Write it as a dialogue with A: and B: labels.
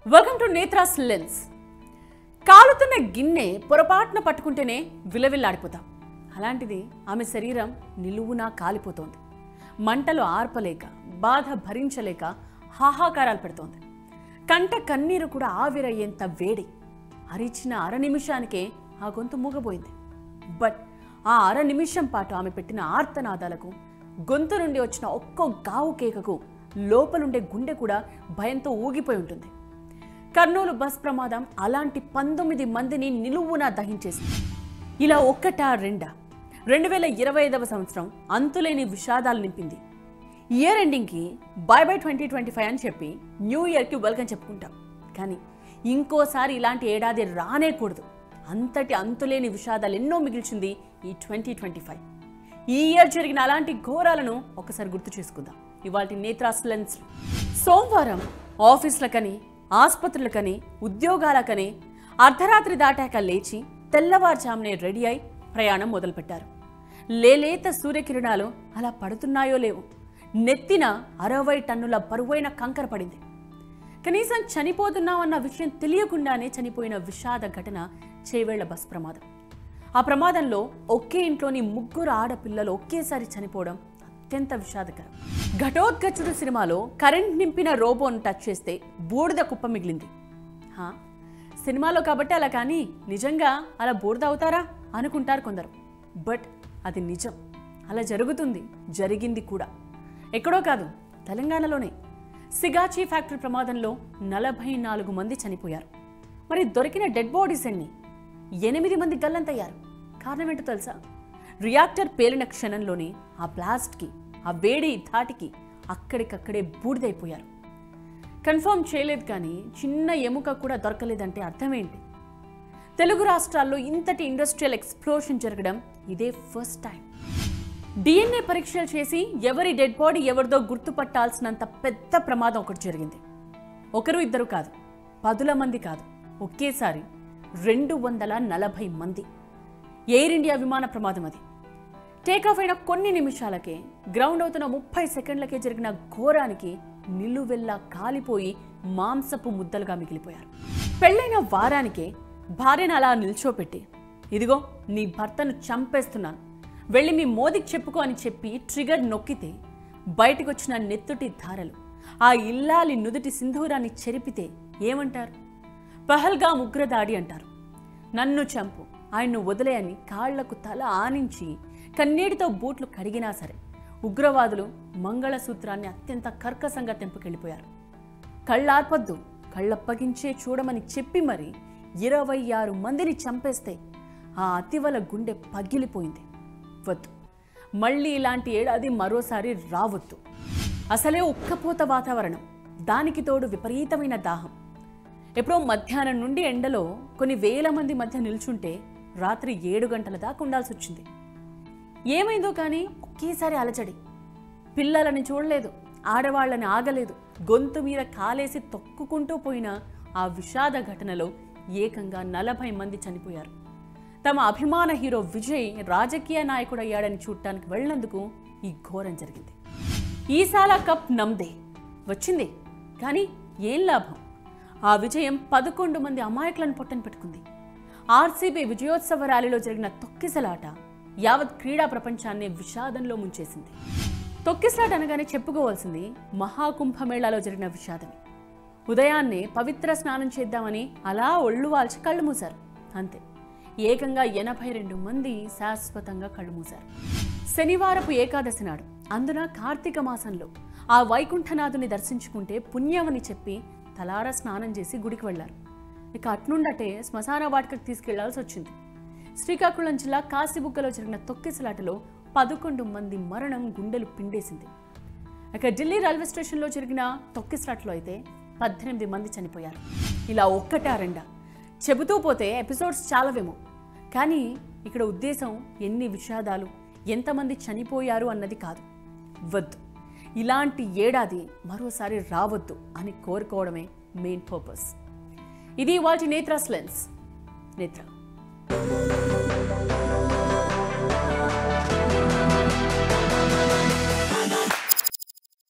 A: Welcome to నేత్రాస్ lens. కాలుతున్న గిన్నె పొరపాటున పట్టుకుంటేనే విలవిల్లాడిపోతాం. అలాంటిది ఆమె శరీరం నిలువునా కాలిపోతోంది. మంటలు ఆర్పలేక, బాధ భరించలేక హాహాకారాలు పెడుతోంది. కంట కన్నీరు కూడా ఆవిరయ్యేంత వేడి. అరిచిన అర నిమిషానికే ఆ గొంతు మూగబోయింది. బట్ ఆ అర నిమిషం పాటు ఆమె పెట్టిన ఆర్తనాదాలకు, గొంతు నుండి వచ్చిన ఒక్కో గావు కేకకు లోపలుండే గుండె కూడా భయంతో ఊగిపోయి ఉంటుంది. కర్నూలు బస్ ప్రమాదం అలాంటి 19 మందిని నిలువునా దహించేసింది. ఇలా ఒక్కటా రెండా 2025వ సంవత్సరం అంతులేని విషాదాలు నింపింది. ఇయర్ ఎండింగ్కి బై 2025 అని చెప్పి న్యూ ఇయర్కి వెల్కమ్ చెప్పుకుంటాం. కానీ ఇంకోసారి ఇలాంటి ఏడాది రానేకూడదు. అంతటి అంతులేని విషాదాలు ఎన్నో మిగిల్చింది ఈ 2025. ఈ ఇయర్ జరిగిన అలాంటి ఘోరాలను ఒకసారి గుర్తు చేసుకుందాం ఇవాల్టి నేత్రాస్ లెన్స్. సోమవారం ఆఫీసులకని, ఆసుపత్రులకని, ఉద్యోగాలకని అర్ధరాత్రి దాటాక లేచి తెల్లవారుజామునే రెడీ అయి ప్రయాణం మొదలుపెట్టారు. లేలేత సూర్యకిరణాలు అలా పడుతున్నాయో లేవో నెత్తిన 60 టన్నుల బరువైన కంకర పడింది. కనీసం చనిపోతున్నామన్న విషయం తెలియకుండానే చనిపోయిన విషాద ఘటన చేవేళ్ల బస్ ప్రమాదం. ఆ ప్రమాదంలో ఒకే ఇంట్లోని 3 ఆడపిల్లలు ఒకేసారి చనిపోవడం అత్యంత విషాదకరం. ఘటోత్కచుడు సినిమాలో కరెంట్ నింపిన రోబోను టచ్ చేస్తే బూడిద కుప్ప మిగిలింది. సినిమాలో కాబట్టి అలా, కానీ నిజంగా అలా బూడిద అవుతారా అనుకుంటారు కొందరు. బట్ అది నిజం. అలా జరుగుతుంది, జరిగింది కూడా. ఎక్కడో కాదు, తెలంగాణలోనే. సిగాచి ఫ్యాక్టరీ ప్రమాదంలో 44 మంది చనిపోయారు. మరి దొరికిన డెడ్ బాడీస్ ఎన్ని? 8 మంది గల్లంతయ్యారు. కారణం ఏంటో తెలుసా? రియాక్టర్ పేలిన క్షణంలోనే ఆ బ్లాస్ట్కి, ఆ వేడి ధాటికి అక్కడికక్కడే బూడిదైపోయారు. కన్ఫర్మ్ చేయలేదు, కానీ చిన్న ఎముక కూడా దొరకలేదంటే అర్థమేంటి? తెలుగు రాష్ట్రాల్లో ఇంతటి ఇండస్ట్రియల్ ఎక్స్ప్లోషన్ జరగడం ఇదే ఫస్ట్ టైం. DNA పరీక్షలు చేసి ఎవరి డెడ్ బాడీ ఎవరిదో గుర్తుపట్టాల్సినంత పెద్ద ప్రమాదం ఒకటి జరిగింది. ఒకరు ఇద్దరు కాదు, 10 మంది కాదు, ఒకేసారి 240 మంది. ఎయిర్ ఇండియా విమాన ప్రమాదం అది. టేకాఫ్ అయిన కొన్ని నిమిషాలకే, గ్రౌండ్ అవుతున్న 30 సెకండ్లకే జరిగిన ఘోరానికి నిలువెల్లా కాలిపోయి మాంసపు ముద్దలుగా మిగిలిపోయారు. పెళ్ళైన వారానికే భార్యను అలా నిల్చోపెట్టి, ఇదిగో నీ భర్తను చంపేస్తున్నాను, వెళ్ళి మీ మోదీకి చెప్పుకో అని చెప్పి ట్రిగర్ నొక్కితే బయటకొచ్చిన నెత్తుటి ధారలు, ఆ ఇల్లాలి నుదుటి సింధూరాన్ని చెరిపితే ఏమంటారు? పహల్గాం ఉగ్రదాడి అంటారు. నన్ను చంపు, ఆయన్ను వదిలే అని కాళ్లకు తల ఆనించి కన్నీటితో బూట్లు కడిగినా సరే ఉగ్రవాదులు మంగళసూత్రాన్ని అత్యంత కర్కశంగా తెంపుకెళ్ళిపోయారు. కళ్ళార్పొద్దు, కళ్ళప్పగించే చూడమని చెప్పి మరి 26 మందిని చంపేస్తే ఆ అతివల గుండె పగిలిపోయింది. వద్దు, మళ్ళీ ఇలాంటి ఏడాది మరోసారి రావద్దు. అసలే ఉక్కపోత వాతావరణం, దానికి తోడు విపరీతమైన దాహం. ఎప్పుడో మధ్యాహ్నం నుండి ఎండలో కొన్ని వేల మంది మధ్య నిల్చుంటే రాత్రి 7 గంటల దాకా ఉండాల్సి వచ్చింది. ఏమైందో కానీ ఒకేసారి అలజడి. పిల్లలని చూడలేదు, ఆడవాళ్లని ఆగలేదు. గొంతు మీద కాలేసి తొక్కుకుంటూ పోయిన ఆ విషాద ఘటనలో ఏకంగా 40 మంది చనిపోయారు. తమ అభిమాన హీరో విజయ్ రాజకీయ నాయకుడయ్యాడని చూడటానికి వెళ్లినందుకు ఈ ఘోరం జరిగింది. ఈసాల కప్ నమ్దే వచ్చింది, కానీ ఏం లాభం? ఆ విజయం 11 మంది అమాయకులను పొట్టన పెట్టుకుంది. ఆర్సీబీ విజయోత్సవ ర్యాలీలో జరిగిన తొక్కిసలాట యావత్ క్రీడా ప్రపంచాన్ని విషాదంలో ముంచేసింది. తొక్కిసలాట అనగానే చెప్పుకోవాల్సింది మహాకుంభమేళాలో జరిగిన విషాదమే. ఉదయాన్నే పవిత్ర స్నానం చేద్దామని అలా ఒళ్ళు వాల్చి కళ్ళు మూశారు, అంతే. ఏకంగా 82 మంది శాశ్వతంగా కళ్ళు మూశారు. శనివారపు ఏకాదశి నాడు, అందున కార్తీక మాసంలో ఆ వైకుంఠనాథుని దర్శించుకుంటే పుణ్యమని చెప్పి తలారా స్నానం చేసి గుడికి వెళ్లారు. ఇక అట్నుండటే శ్మశాన వాటికకు తీసుకెళ్లాల్సి వచ్చింది. శ్రీకాకుళం జిల్లా కాశీబుగ్గలో జరిగిన తొక్కిసలాటలో 11 మంది మరణం గుండెలు పిండేసింది. ఇక ఢిల్లీ రైల్వే స్టేషన్లో జరిగిన తొక్కిసలాటలో అయితే 18 మంది చనిపోయారు. ఇలా ఒక్కటా రెండా చెబుతూ పోతే ఎపిసోడ్స్ చాలావేమో, కానీ ఇక్కడ ఉద్దేశం ఎన్ని విషాదాలు, ఎంతమంది చనిపోయారు అన్నది కాదు. వద్దు, ఇలాంటి ఏడాది మరోసారి రావద్దు అని కోరుకోవడమే మెయిన్ పర్పస్. ఇది వాటి నేత్రాస్ లెన్స్. నేత్ర.